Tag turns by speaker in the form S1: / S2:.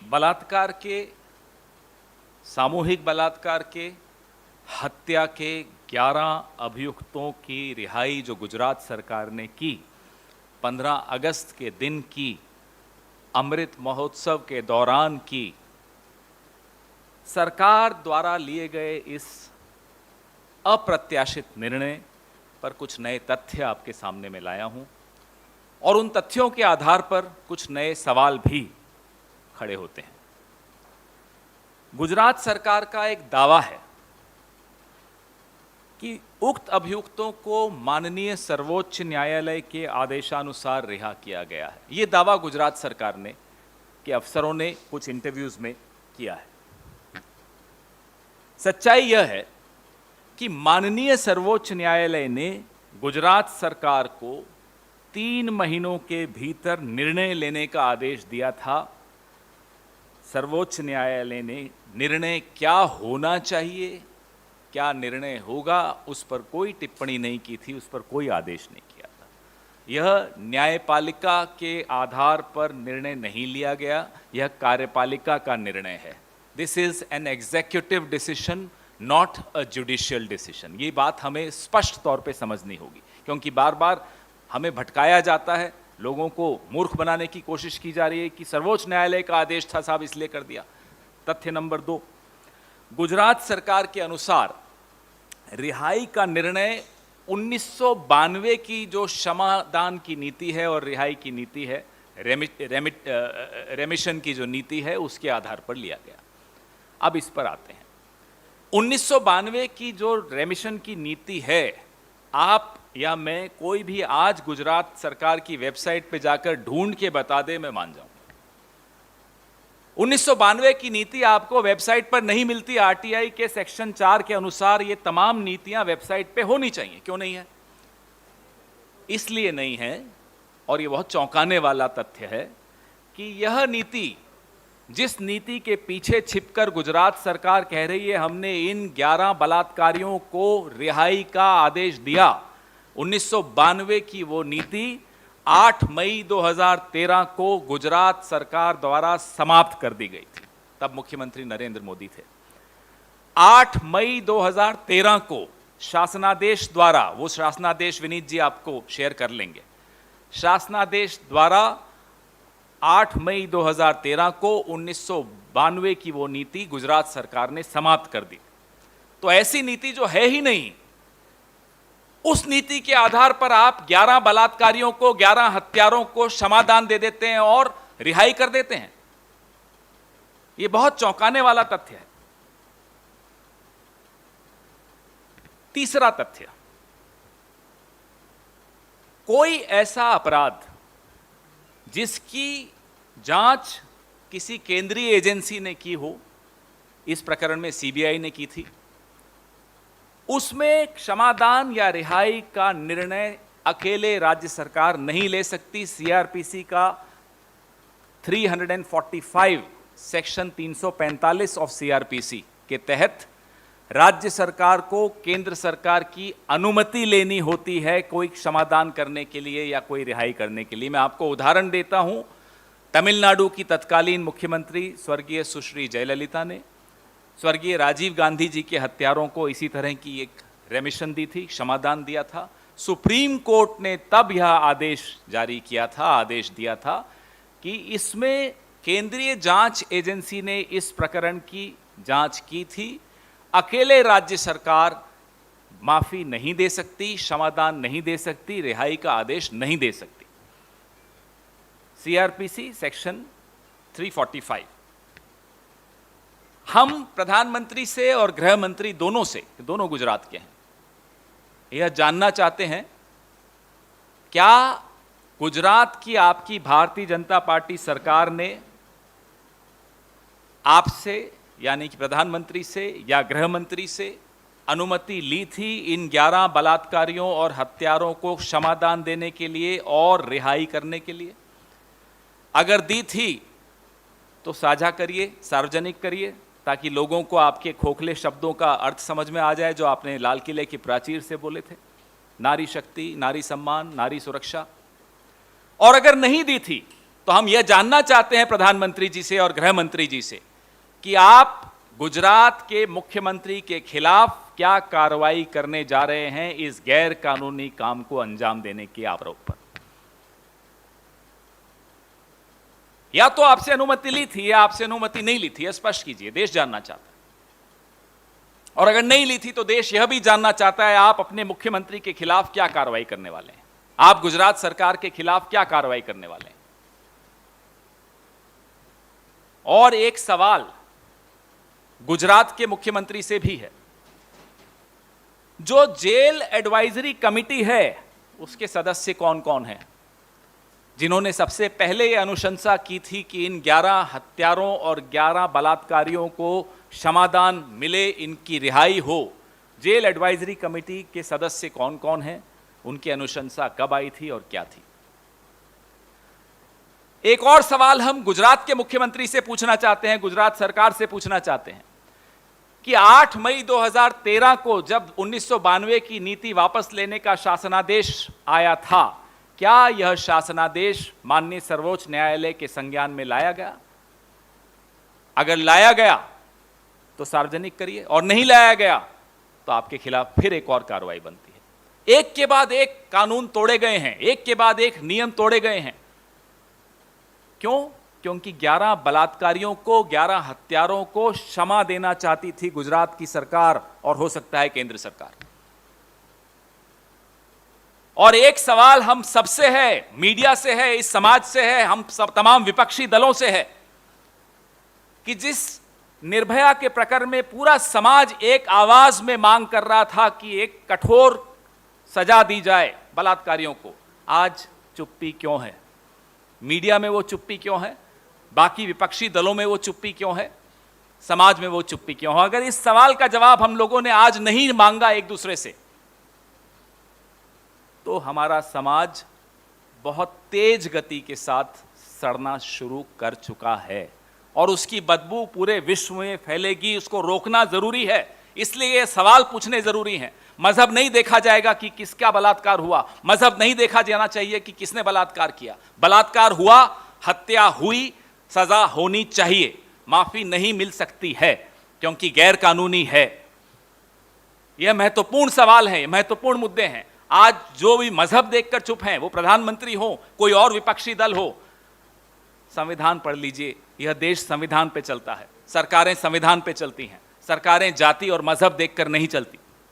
S1: बलात्कार के, सामूहिक बलात्कार के, हत्या के 11 अभियुक्तों की रिहाई जो गुजरात सरकार ने की, 15 अगस्त के दिन की, अमृत महोत्सव के दौरान की, सरकार द्वारा लिए गए इस अप्रत्याशित निर्णय पर कुछ नए तथ्य आपके सामने में लाया हूं और उन तथ्यों के आधार पर कुछ नए सवाल भी खड़े होते हैं। गुजरात सरकार का एक दावा है कि उक्त अभियुक्तों को माननीय सर्वोच्च न्यायालय के आदेशानुसार रिहा किया गया है। यह दावा गुजरात सरकार ने के अफसरों ने कुछ इंटरव्यूज में किया है। सच्चाई यह है कि माननीय सर्वोच्च न्यायालय ने गुजरात सरकार को 3 महीनों के भीतर निर्णय लेने का आदेश दिया था। सर्वोच्च न्यायालय ने निर्णय क्या होना चाहिए, क्या निर्णय होगा, उस पर कोई टिप्पणी नहीं की थी, उस पर कोई आदेश नहीं किया था। यह न्यायपालिका के आधार पर निर्णय नहीं लिया गया, यह कार्यपालिका का निर्णय है। This is an executive decision, not a judicial decision. ये बात हमें स्पष्ट तौर पे समझनी होगी, क्योंकि बार बार हमें भटकाया जाता है, लोगों को मूर्ख बनाने की कोशिश की जा रही है कि सर्वोच्च न्यायालय का आदेश था साहब इसलिए कर दिया। तथ्य नंबर 2, गुजरात सरकार के अनुसार रिहाई का निर्णय 1992 की जो क्षमादान की नीति है और रिहाई की नीति है, रेमिशन की जो नीति है, उसके आधार पर लिया गया। अब इस पर आते हैं। 1992 की जो रेमिशन की नीति है, आप या मैं, कोई भी आज गुजरात सरकार की वेबसाइट पे जाकर ढूंढ के बता दे, मैं मान जाऊं। 1992 की नीति आपको वेबसाइट पर नहीं मिलती। आरटीआई के सेक्शन 4 के अनुसार ये तमाम नीतियां वेबसाइट पे होनी चाहिए। क्यों नहीं है? इसलिए नहीं है, और ये बहुत चौंकाने वाला तथ्य है कि यह नीति, जिस नीति के पीछे छिपकर गुजरात सरकार कह रही है हमने इन 11 बलात्कारियों को रिहाई का आदेश दिया, 1992 की वो नीति 8 मई 2013 को गुजरात सरकार द्वारा समाप्त कर दी गई थी। तब मुख्यमंत्री नरेंद्र मोदी थे। 8 मई 2013 को शासनादेश द्वारा, वो शासनादेश विनीत जी आपको शेयर कर लेंगे, शासनादेश द्वारा 8 मई 2013 को 1992 की वो नीति गुजरात सरकार ने समाप्त कर दी। तो ऐसी नीति जो है ही नहीं, उस नीति के आधार पर आप 11 बलात्कारियों को, 11 हत्यारों को क्षमादान दे देते हैं और रिहाई कर देते हैं। यह बहुत चौंकाने वाला तथ्य है। तीसरा तथ्य, कोई ऐसा अपराध जिसकी जांच किसी केंद्रीय एजेंसी ने की हो, इस प्रकरण में सीबीआई ने की थी, उसमें क्षमादान या रिहाई का निर्णय अकेले राज्य सरकार नहीं ले सकती। सीआरपीसी का 345 सेक्शन 345 ऑफ सीआरपीसी के तहत राज्य सरकार को केंद्र सरकार की अनुमति लेनी होती है कोई क्षमादान करने के लिए या कोई रिहाई करने के लिए। मैं आपको उदाहरण देता हूं। तमिलनाडु की तत्कालीन मुख्यमंत्री स्वर्गीय सुश्री जयललिता ने स्वर्गीय राजीव गांधी जी के हत्यारों को इसी तरह की एक रेमिशन दी थी, क्षमादान दिया था। सुप्रीम कोर्ट ने तब यह आदेश जारी किया था, आदेश दिया था कि इसमें केंद्रीय जांच एजेंसी ने इस प्रकरण की जांच की थी, अकेले राज्य सरकार माफी नहीं दे सकती, क्षमादान नहीं दे सकती, रिहाई का आदेश नहीं दे सकती। CrPC section 345। हम प्रधानमंत्री से और गृह मंत्री दोनों से, दोनों गुजरात के हैं, यह जानना चाहते हैं क्या गुजरात की आपकी भारतीय जनता पार्टी सरकार ने आपसे यानी कि प्रधानमंत्री से या गृह मंत्री से अनुमति ली थी इन 11 बलात्कारियों और हत्यारों को क्षमादान देने के लिए और रिहाई करने के लिए? अगर दी थी तो साझा करिए, सार्वजनिक करिए, ताकि लोगों को आपके खोखले शब्दों का अर्थ समझ में आ जाए जो आपने लाल किले की प्राचीर से बोले थे, नारी शक्ति, नारी सम्मान, नारी सुरक्षा। और अगर नहीं दी थी तो हम यह जानना चाहते हैं प्रधानमंत्री जी से और गृह मंत्री जी से कि आप गुजरात के मुख्यमंत्री के खिलाफ क्या कार्रवाई करने जा रहे हैं इस गैर कानूनी काम को अंजाम देने के आरोप पर। या तो आपसे अनुमति ली थी या आपसे अनुमति नहीं ली थी, स्पष्ट कीजिए, देश जानना चाहता है। और अगर नहीं ली थी तो देश यह भी जानना चाहता है आप अपने मुख्यमंत्री के खिलाफ क्या कार्रवाई करने वाले हैं, आप गुजरात सरकार के खिलाफ क्या कार्रवाई करने वाले हैं। और एक सवाल गुजरात के मुख्यमंत्री से भी है, जो जेल एडवाइजरी कमिटी है उसके सदस्य कौन कौन हैं, जिन्होंने सबसे पहले यह अनुशंसा की थी कि इन 11 हत्यारों और 11 बलात्कारियों को क्षमादान मिले, इनकी रिहाई हो। जेल एडवाइजरी कमेटी के सदस्य कौन कौन हैं, उनकी अनुशंसा कब आई थी और क्या थी। एक और सवाल हम गुजरात के मुख्यमंत्री से पूछना चाहते हैं, गुजरात सरकार से पूछना चाहते हैं कि 8 मई 2013 को जब 1992 की नीति वापस लेने का शासनादेश आया था, क्या यह शासनादेश माननीय सर्वोच्च न्यायालय के संज्ञान में लाया गया? अगर लाया गया तो सार्वजनिक करिए, और नहीं लाया गया तो आपके खिलाफ फिर एक और कार्रवाई बनती है। एक के बाद एक कानून तोड़े गए हैं, एक के बाद एक नियम तोड़े गए हैं। क्यों? क्योंकि 11 बलात्कारियों को, 11 हत्यारों को क्षमा देना चाहती थी गुजरात की सरकार और हो सकता है केंद्र सरकार। और एक सवाल हम सबसे है, मीडिया से है, इस समाज से है, हम सब तमाम विपक्षी दलों से है कि जिस निर्भया के प्रकरण में पूरा समाज एक आवाज में मांग कर रहा था कि एक कठोर सजा दी जाए बलात्कारियों को, आज चुप्पी क्यों है? मीडिया में वो चुप्पी क्यों है? बाकी विपक्षी दलों में वो चुप्पी क्यों है? समाज में वो चुप्पी क्यों है? अगर इस सवाल का जवाब हम लोगों ने आज नहीं मांगा एक दूसरे से, तो हमारा समाज बहुत तेज गति के साथ सड़ना शुरू कर चुका है और उसकी बदबू पूरे विश्व में फैलेगी। उसको रोकना जरूरी है, इसलिए ये सवाल पूछने जरूरी हैं। मजहब नहीं देखा जाएगा कि किसका बलात्कार हुआ, मजहब नहीं देखा जाना चाहिए कि किसने बलात्कार किया। बलात्कार हुआ, हत्या हुई, सजा होनी चाहिए, माफी नहीं मिल सकती है क्योंकि गैर कानूनी है। यह महत्वपूर्ण सवाल है, महत्वपूर्ण मुद्दे हैं। आज जो भी मजहब देखकर चुप हैं, वो प्रधानमंत्री हो, कोई और विपक्षी दल हो, संविधान पढ़ लीजिए। यह देश संविधान पे चलता है, सरकारें संविधान पे चलती हैं, सरकारें जाति और मजहब देखकर नहीं चलती।